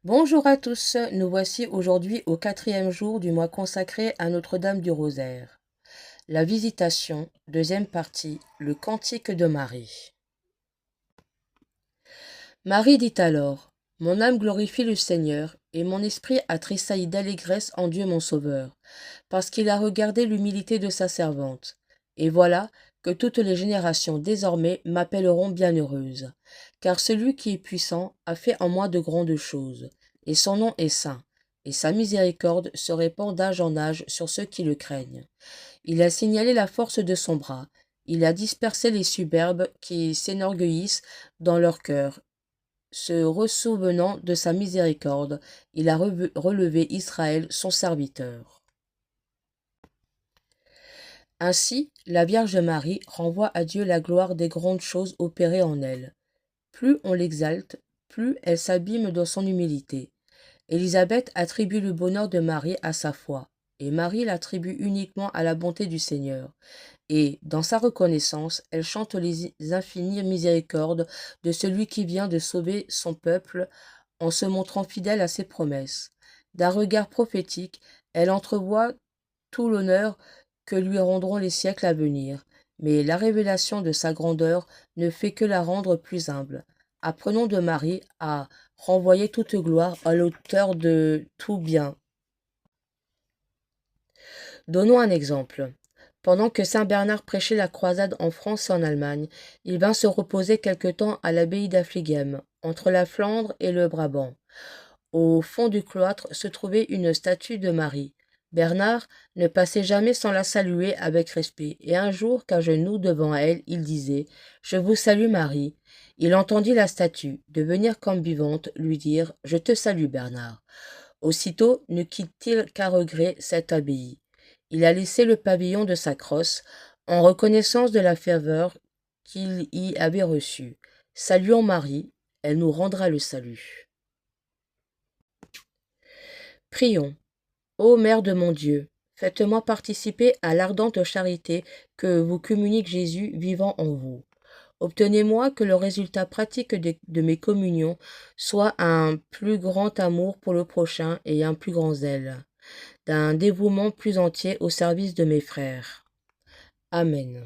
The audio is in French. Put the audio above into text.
Bonjour à tous, nous voici aujourd'hui au 4e jour du mois consacré à Notre-Dame du Rosaire. La Visitation, deuxième partie, le Cantique de Marie. Marie dit alors, « Mon âme glorifie le Seigneur, et mon esprit a tressailli d'allégresse en Dieu mon Sauveur, parce qu'il a regardé l'humilité de sa servante. Et voilà que toutes les générations désormais m'appelleront bienheureuse, car celui qui est puissant a fait en moi de grandes choses, et son nom est saint, et sa miséricorde se répand d'âge en âge sur ceux qui le craignent. Il a signalé la force de son bras, il a dispersé les superbes qui s'énorgueillissent dans leur cœur. Se ressouvenant de sa miséricorde, il a relevé Israël, son serviteur. » Ainsi, la Vierge Marie renvoie à Dieu la gloire des grandes choses opérées en elle. Plus on l'exalte, plus elle s'abîme dans son humilité. Élisabeth attribue le bonheur de Marie à sa foi, et Marie l'attribue uniquement à la bonté du Seigneur. Et, dans sa reconnaissance, elle chante les infinies miséricordes de celui qui vient de sauver son peuple en se montrant fidèle à ses promesses. D'un regard prophétique, elle entrevoit tout l'honneur que lui rendront les siècles à venir, mais la révélation de sa grandeur ne fait que la rendre plus humble. Apprenons de Marie à renvoyer toute gloire à l'auteur de tout bien. Donnons un exemple. Pendant que saint Bernard prêchait la croisade en France et en Allemagne, il vint se reposer quelque temps à l'abbaye d'Affligem, entre la Flandre et le Brabant. Au fond du cloître se trouvait une statue de Marie. Bernard ne passait jamais sans la saluer avec respect, et un jour, qu'à genoux devant elle, il disait « Je vous salue Marie ». Il entendit la statue, devenir comme vivante, lui dire « Je te salue Bernard ». Aussitôt ne quitte-t-il qu'à regret cette abbaye. Il a laissé le pavillon de sa crosse, en reconnaissance de la ferveur qu'il y avait reçue. Saluons Marie, elle nous rendra le salut. Prions. Ô Mère de mon Dieu, faites-moi participer à l'ardente charité que vous communique Jésus vivant en vous. Obtenez-moi que le résultat pratique de mes communions soit un plus grand amour pour le prochain et un plus grand zèle, d'un dévouement plus entier au service de mes frères. Amen.